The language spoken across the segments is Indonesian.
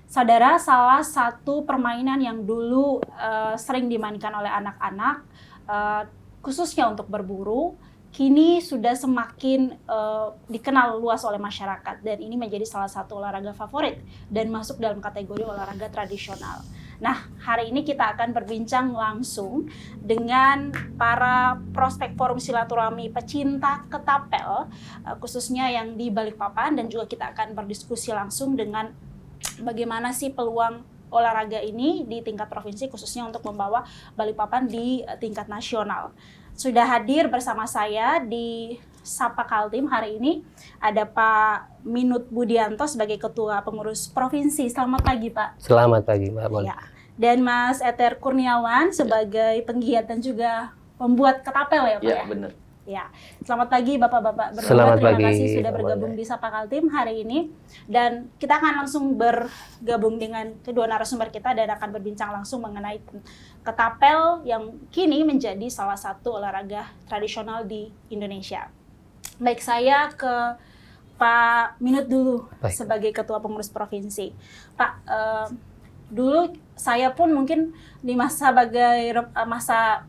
Saudara, salah satu permainan yang dulu sering dimainkan oleh anak-anak, khususnya untuk berburu, kini sudah semakin dikenal luas oleh masyarakat, dan ini menjadi salah satu olahraga favorit dan masuk dalam kategori olahraga tradisional. Nah, hari ini kita akan berbincang langsung dengan para prospek forum silaturahmi pecinta ketapel, khususnya yang di Balikpapan, dan juga kita akan berdiskusi langsung dengan bagaimana sih peluang olahraga ini di tingkat provinsi, khususnya untuk membawa Balikpapan di tingkat nasional. Sudah hadir bersama saya di Sapa Kaltim hari ini ada Pak Minut Budianto sebagai Ketua Pengurus Provinsi. Selamat pagi, Pak. Selamat pagi, Mbak Bon. Ya. Dan Mas Eter Kurniawan sebagai penggiat dan juga pembuat ketapel ya, Pak? Ya, benar. Ya, selamat pagi Bapak-Bapak berdua. Selamat Terima pagi, kasih sudah bergabung di Sapa Kaltim hari ini. Dan kita akan langsung bergabung dengan kedua narasumber kita dan akan berbincang langsung mengenai ketapel yang kini menjadi salah satu olahraga tradisional di Indonesia. Baik, saya ke Pak Minut dulu. Baik. Sebagai Ketua Pengurus Provinsi. Pak, dulu saya pun mungkin di masa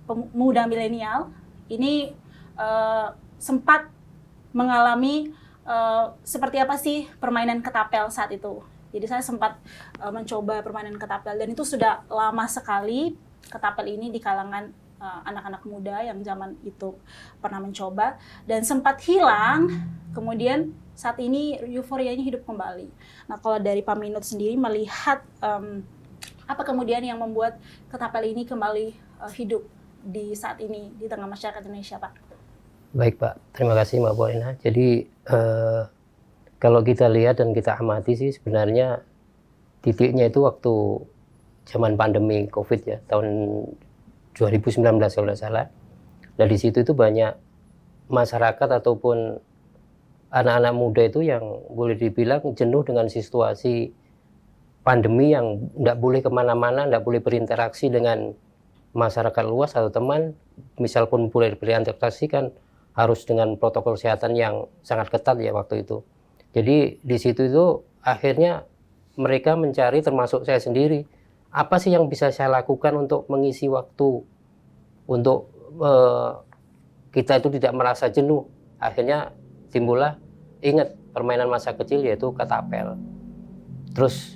pemuda milenial ini sempat mengalami seperti apa sih permainan ketapel saat itu. Jadi saya sempat mencoba permainan ketapel dan itu sudah lama sekali ketapel ini di kalangan anak-anak muda yang zaman itu pernah mencoba dan sempat hilang. Kemudian saat ini euforianya hidup kembali. Nah, kalau dari Pak Minut sendiri melihat apa kemudian yang membuat ketapel ini kembali hidup di saat ini di tengah masyarakat Indonesia, Pak? Baik, Pak. Terima kasih, Mbak Polina. Jadi kalau kita lihat dan kita amati sih sebenarnya titiknya itu waktu zaman pandemi COVID ya, tahun 2019 kalau tidak salah. Dan di situ itu banyak masyarakat ataupun anak-anak muda itu yang boleh dibilang jenuh dengan situasi pandemi yang tidak boleh kemana-mana, tidak boleh berinteraksi dengan masyarakat luas atau teman. Misal pun boleh berinteraksi kan harus dengan protokol kesehatan yang sangat ketat ya waktu itu. Jadi di situ itu akhirnya mereka mencari, termasuk saya sendiri, apa sih yang bisa saya lakukan untuk mengisi waktu, untuk kita itu tidak merasa jenuh. Akhirnya timbullah ingat permainan masa kecil yaitu ketapel. Terus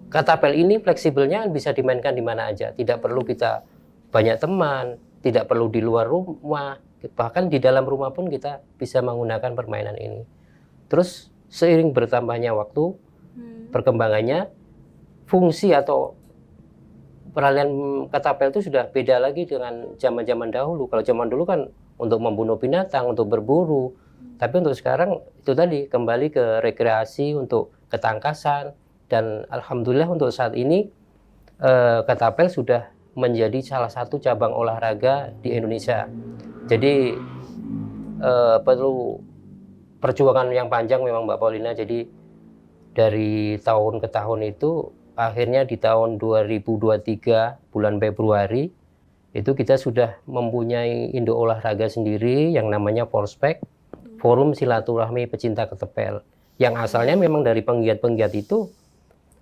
ketapel ini fleksibelnya bisa dimainkan di mana aja, tidak perlu kita banyak teman, tidak perlu di luar rumah, bahkan di dalam rumah pun kita bisa menggunakan permainan ini. Terus seiring bertambahnya waktu, perkembangannya, fungsi atau peralihan ketapel itu sudah beda lagi dengan zaman-zaman dahulu. Kalau zaman dulu kan untuk membunuh binatang, untuk berburu. Tapi untuk sekarang itu tadi kembali ke rekreasi, untuk ketangkasan. Dan alhamdulillah untuk saat ini ketapel sudah menjadi salah satu cabang olahraga di Indonesia. Jadi perlu perjuangan yang panjang memang Mbak Paulina. Jadi dari tahun ke tahun itu akhirnya di tahun 2023 bulan Februari itu kita sudah mempunyai induk olahraga sendiri yang namanya Polspek, Forum Silaturahmi Pecinta Ketapel. Yang asalnya memang dari penggiat-penggiat itu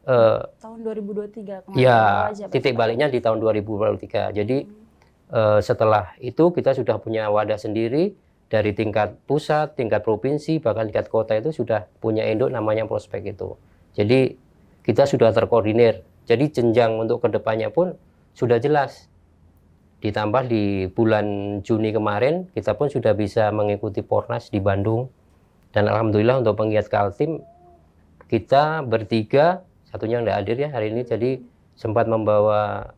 tahun 2023 kemarin. Ya, titik baliknya di tahun 2023. Jadi setelah itu kita sudah punya wadah sendiri dari tingkat pusat, tingkat provinsi, bahkan tingkat kota itu sudah punya induk namanya Prospek itu. Jadi kita sudah terkoordinir. Jadi jenjang untuk kedepannya pun sudah jelas. Ditambah di bulan Juni kemarin kita pun sudah bisa mengikuti Pornas di Bandung. Dan alhamdulillah untuk penggiat Kaltim kita bertiga, satunya tidak hadir ya hari ini, jadi sempat membawa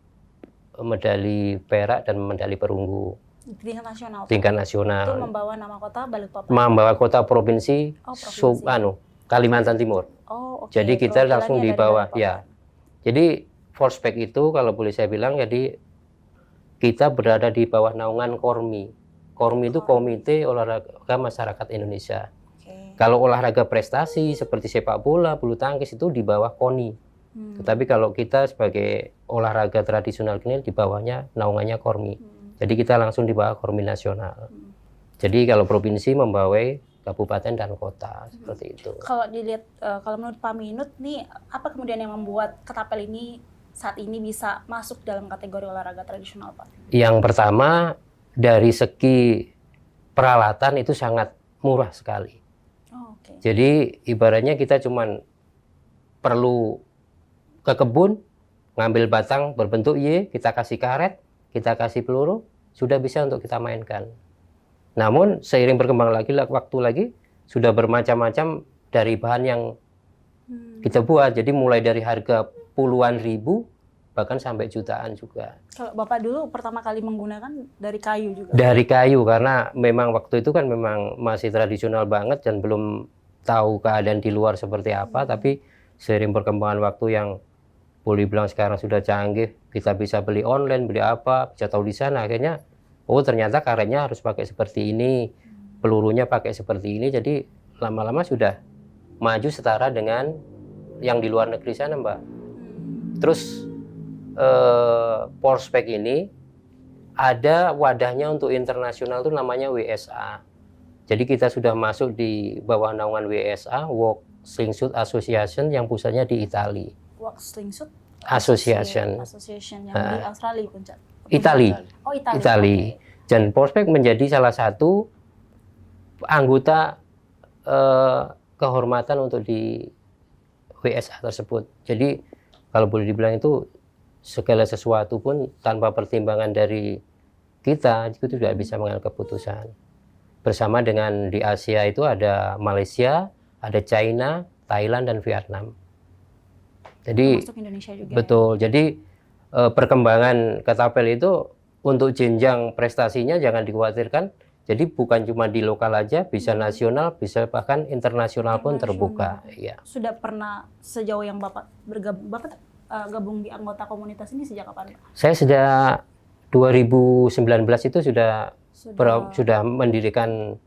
medali perak dan medali perunggu. Tingkat nasional. Tingkat nasional. Itu membawa nama kota Balikpapan. Membawa kota provinsi, Kalimantan Timur. Oh, oke. Jadi kita langsung di bawah ya. Jadi Forspek itu kalau boleh saya bilang, jadi kita berada di bawah naungan Kormi. Kormi itu Komite Olahraga Masyarakat Indonesia. Kalau olahraga prestasi seperti sepak bola, bulu tangkis itu di bawah KONI. Tetapi kalau kita sebagai olahraga tradisional ini di bawahnya naungannya Kormi. Jadi kita langsung di bawah Kormi nasional. Jadi kalau provinsi membawai kabupaten dan kota seperti itu. Kalau dilihat, kalau menurut Pak Minut nih, apa kemudian yang membuat ketapel ini saat ini bisa masuk dalam kategori olahraga tradisional, Pak? Yang pertama, dari segi peralatan itu sangat murah sekali. Oh, oke. Jadi ibaratnya kita cuman perlu ke kebun, ngambil batang berbentuk Y, kita kasih karet, kita kasih peluru, sudah bisa untuk kita mainkan. Namun seiring berkembang waktu lagi, sudah bermacam-macam dari bahan yang kita buat. Jadi mulai dari harga puluhan ribu, bahkan sampai jutaan juga. Kalau Bapak dulu pertama kali menggunakan dari kayu juga? Dari kayu, karena memang waktu itu kan memang masih tradisional banget dan belum tahu keadaan di luar seperti apa. Tapi seiring perkembangan waktu yang boleh bilang sekarang sudah canggih, kita bisa beli online, beli apa, bisa tahu di sana. Akhirnya, oh ternyata karetnya harus pakai seperti ini, pelurunya pakai seperti ini. Jadi lama-lama sudah maju setara dengan yang di luar negeri sana, Mbak. Terus Polspek ini ada wadahnya untuk internasional tuh namanya WSA. Jadi kita sudah masuk di bawah naungan WSA, World Slingshot Association, yang pusatnya di Italia. World Slingshot Association yang di Australia, Puncak. Italia. Oh, Italia. Italia. Okay. Dan Polspek menjadi salah satu anggota kehormatan untuk di WSA tersebut. Jadi kalau boleh dibilang itu segala sesuatu pun tanpa pertimbangan dari kita itu tidak bisa mengambil keputusan. Bersama dengan di Asia itu ada Malaysia, ada China, Thailand dan Vietnam. Jadi masuk Indonesia juga. Betul. Ya? Jadi perkembangan ketapel itu untuk jenjang prestasinya jangan dikhawatirkan. Jadi bukan cuma di lokal aja, bisa nasional, bisa bahkan internasional pun terbuka. Ya. Sudah pernah sejauh yang Bapak bergabung, Bapak gabung di anggota komunitas ini sejak kapan, Pak? Saya sejak 2019 itu sudah mendirikan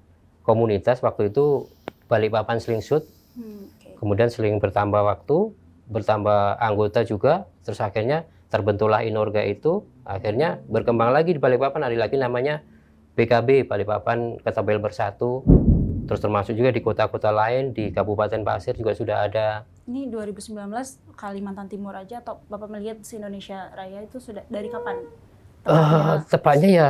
komunitas. Waktu itu Balikpapan Slingshot. Okay. Kemudian seling bertambah waktu, bertambah anggota juga, terus akhirnya terbentuklah Inorga itu. Akhirnya berkembang lagi di Balikpapan, ada lagi namanya BKB, Balikpapan Ketapel Bersatu. Terus termasuk juga di kota-kota lain, di Kabupaten Pasir juga sudah ada. Ini 2019 Kalimantan Timur aja, atau Bapak melihat se-Indonesia Raya itu sudah dari kapan? Tepatnya ya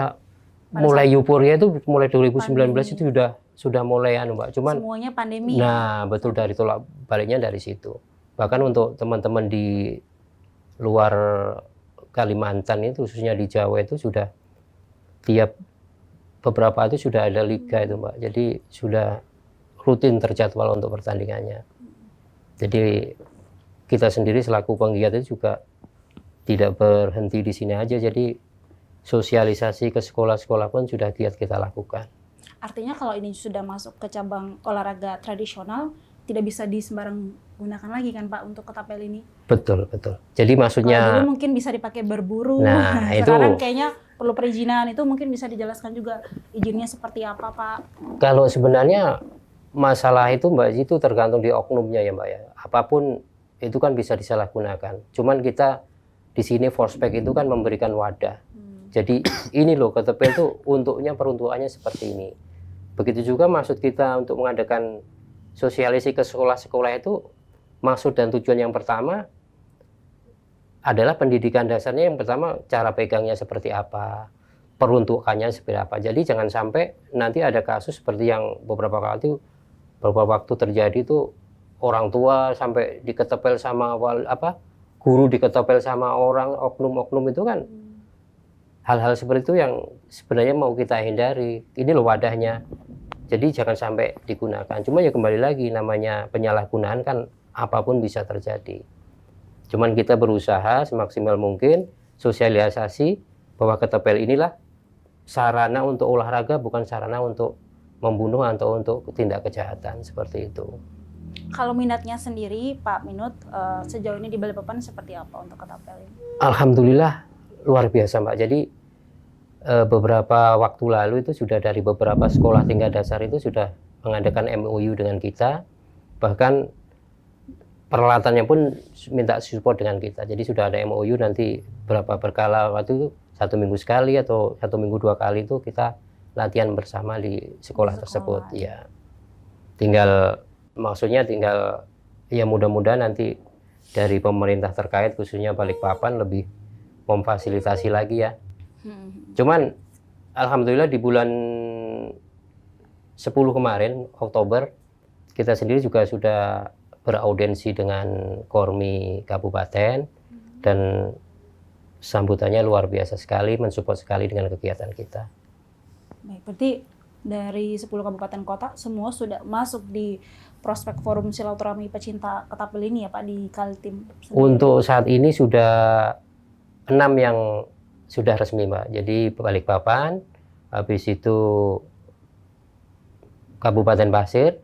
mulai euforia itu mulai 2019 pandemi. Itu sudah mulai Mbak. Cuman semuanya pandemi. Nah, betul, dari tolak baliknya dari situ. Bahkan untuk teman-teman di luar Kalimantan itu, khususnya di Jawa itu sudah tiap beberapa itu sudah ada liga itu, Mbak. Jadi sudah rutin terjadwal untuk pertandingannya. Jadi kita sendiri selaku penggiat itu juga tidak berhenti di sini aja. Jadi sosialisasi ke sekolah-sekolah pun sudah giat kita lakukan. Artinya kalau ini sudah masuk ke cabang olahraga tradisional, tidak bisa disembarang gunakan lagi kan, Pak, untuk ketapel ini? Betul, betul. Jadi maksudnya kalau dulu mungkin bisa dipakai berburu. Nah, sekarang kayaknya perlu perizinan. Itu mungkin bisa dijelaskan juga izinnya seperti apa, Pak? Kalau sebenarnya masalah itu, Mbak, itu tergantung di oknumnya ya, Mbak ya. Apapun itu kan bisa disalahgunakan. Cuman kita di sini Polspek itu kan memberikan wadah. Jadi ini loh, ketapel itu peruntukannya seperti ini. Begitu juga maksud kita untuk mengadakan sosialisasi ke sekolah-sekolah itu, maksud dan tujuan yang pertama adalah pendidikan dasarnya. Yang pertama, cara pegangnya seperti apa, peruntukannya seperti apa. Jadi jangan sampai nanti ada kasus seperti yang beberapa waktu terjadi itu, orang tua sampai diketapel sama guru diketapel sama orang oknum-oknum itu kan. Hal-hal seperti itu yang sebenarnya mau kita hindari. Ini loh wadahnya. Jadi jangan sampai digunakan. Cuma ya kembali lagi, namanya penyalahgunaan kan apapun bisa terjadi. Cuman kita berusaha semaksimal mungkin sosialisasi bahwa ketapel inilah sarana untuk olahraga, bukan sarana untuk membunuh atau untuk tindak kejahatan seperti itu. Kalau minatnya sendiri, Pak Minut, sejauh ini di Balikpapan seperti apa untuk ketapel ini? Alhamdulillah luar biasa, Mbak. Jadi beberapa waktu lalu itu sudah dari beberapa sekolah tingkat dasar itu sudah mengadakan MOU dengan kita, bahkan peralatannya pun minta support dengan kita. Jadi sudah ada MOU, nanti berkala waktu itu 1 minggu sekali atau 1 minggu 2 kali itu kita latihan bersama di sekolah tersebut. Ya. Maksudnya tinggal ya mudah-mudahan nanti dari pemerintah terkait khususnya Balikpapan lebih memfasilitasi lagi ya. Cuman alhamdulillah di bulan 10 kemarin Oktober kita sendiri juga sudah beraudensi dengan Kormi Kabupaten dan sambutannya luar biasa sekali, mensupport sekali dengan kegiatan kita. Baik, berarti dari 10 kabupaten kota semua sudah masuk di prospek forum silaturahmi pecinta ketapel ini ya Pak di Kaltim sendiri. Untuk saat ini sudah 6 yang sudah resmi Mbak. Jadi Balikpapan, habis itu Kabupaten Pasir,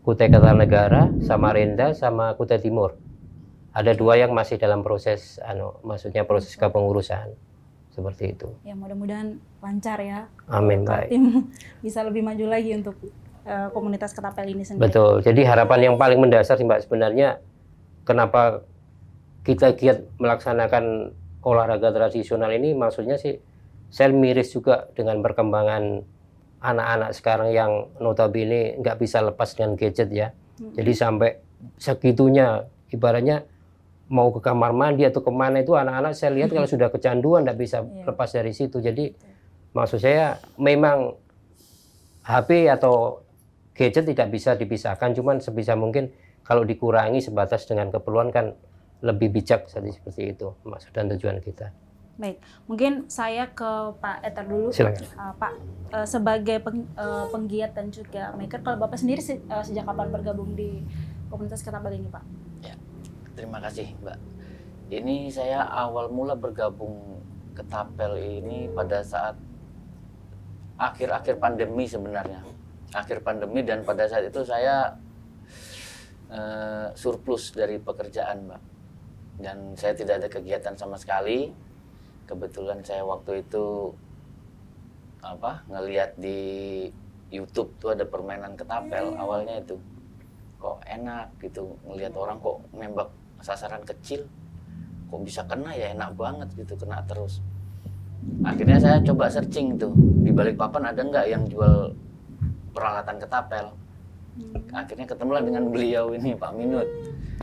Kutai Kartanegara, Samarinda, sama Kutai Timur. Ada 2 yang masih dalam proses, maksudnya proses kepengurusan seperti itu. Ya mudah-mudahan lancar ya. Amin, baik. Kaltim bisa lebih maju lagi untuk komunitas ketapel ini sendiri. Betul. Jadi harapan yang paling mendasar sih Mbak sebenarnya kenapa kita giat melaksanakan olahraga tradisional ini, maksudnya sih saya miris juga dengan perkembangan anak-anak sekarang yang notabene nggak bisa lepas dengan gadget ya. Jadi sampai segitunya, ibaratnya mau ke kamar mandi atau kemana itu anak-anak saya lihat kalau sudah kecanduan nggak bisa lepas dari situ. Jadi maksud saya memang HP atau gadget tidak bisa dipisahkan, cuman sebisa mungkin kalau dikurangi sebatas dengan keperluan kan lebih bijak seperti itu maksud dan tujuan kita. Baik, mungkin saya ke Pak Eter dulu. Silakan. Pak, sebagai penggiat dan juga maker, kalau Bapak sendiri sejak kapan bergabung di komunitas ketapel ini Pak? Ya, terima kasih Mbak. Ini saya awal mula bergabung ketapel ini pada saat akhir-akhir pandemi sebenarnya. Akhir pandemi, dan pada saat itu saya surplus dari pekerjaan Mbak. Dan saya tidak ada kegiatan sama sekali. Kebetulan saya waktu itu ngelihat di YouTube tuh ada permainan ketapel. Awalnya itu kok enak gitu, ngelihat orang kok nembak sasaran kecil, kok bisa kena ya, enak banget gitu, kena terus. Akhirnya saya coba searching tuh di Balikpapan ada nggak yang jual peralatan ketapel. Akhirnya ketemulah dengan beliau ini, Pak Minut.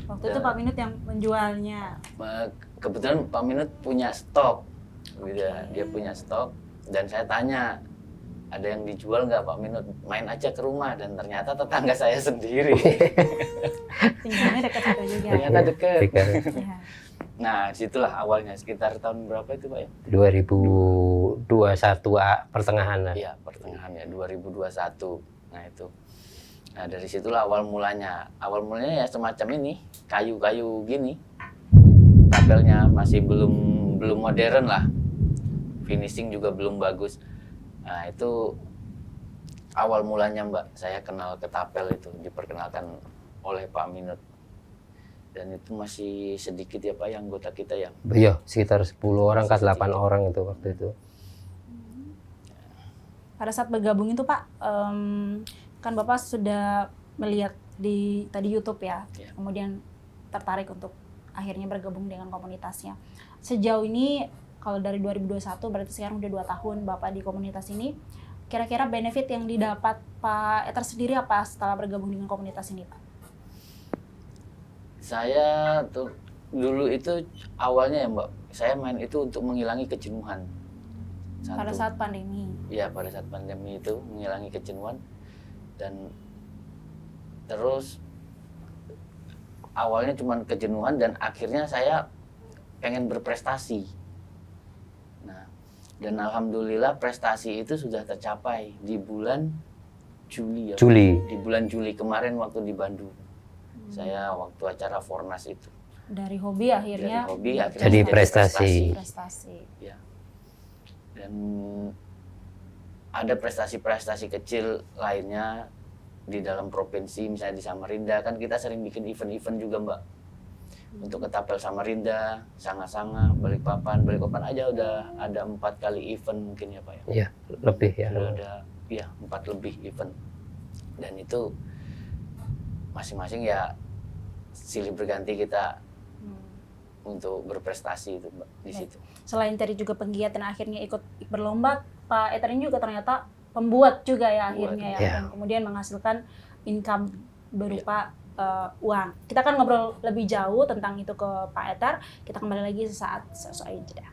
Waktu itu Pak Minut yang menjualnya. Kebetulan Pak Minut punya stok, dia punya stok, dan saya tanya, ada yang dijual nggak Pak Minut? Main aja ke rumah, dan ternyata tetangga saya sendiri. Tinggalnya dekat situ juga. Ternyata dekat. Ya. Nah, disitulah awalnya, sekitar tahun berapa itu Pak ya? 2021 pertengahan lah. Iya, pertengahan ya, 2021. Nah itu. Nah dari situlah awal mulanya. Awal mulanya ya semacam ini, kayu-kayu gini. Tapelnya masih belum modern lah. Finishing juga belum bagus. Nah itu awal mulanya Mbak, saya kenal ketapel itu, diperkenalkan oleh Pak Minut. Dan itu masih sedikit ya Pak yang anggota kita yang. Iya, sekitar 10 orang ke 8 orang itu waktu itu. Pada saat bergabung itu Pak, kan Bapak sudah melihat di tadi YouTube ya, kemudian tertarik untuk akhirnya bergabung dengan komunitasnya. Sejauh ini kalau dari 2021 berarti sekarang udah 2 tahun Bapak di komunitas ini, kira-kira benefit yang didapat Pak Eter sendiri apa setelah bergabung dengan komunitas ini Pak? Saya tuh dulu itu awalnya ya Mbak, saya main itu untuk menghilangi kejenuhan. Pada saat pandemi? Ya, pada saat pandemi itu menghilangi kejenuhan. Dan terus awalnya cuma kejenuhan dan akhirnya saya pengen berprestasi. Nah, dan alhamdulillah prestasi itu sudah tercapai di bulan Juli ya. Di bulan Juli kemarin waktu di Bandung. Saya waktu acara Fornas itu. Dari hobi akhirnya jadi prestasi. Ya. Dan ada prestasi-prestasi kecil lainnya di dalam provinsi, misalnya di Samarinda kan kita sering bikin event-event juga Mbak. Untuk ketapel Samarinda, Sanga-Sanga, Balikpapan aja udah ada 4 kali event mungkin ya Pak ya. Iya, lebih ya. Sudah ada 4 lebih event. Dan itu masing-masing ya silih berganti kita untuk berprestasi itu Mbak di situ. Selain tadi juga penggiat dan akhirnya ikut berlomba, Pak Eter ini juga ternyata pembuat juga ya akhirnya ya, dan kemudian menghasilkan income berupa uang. Kita akan ngobrol lebih jauh tentang itu ke Pak Etar. Kita kembali lagi sesaat sesuai jeda.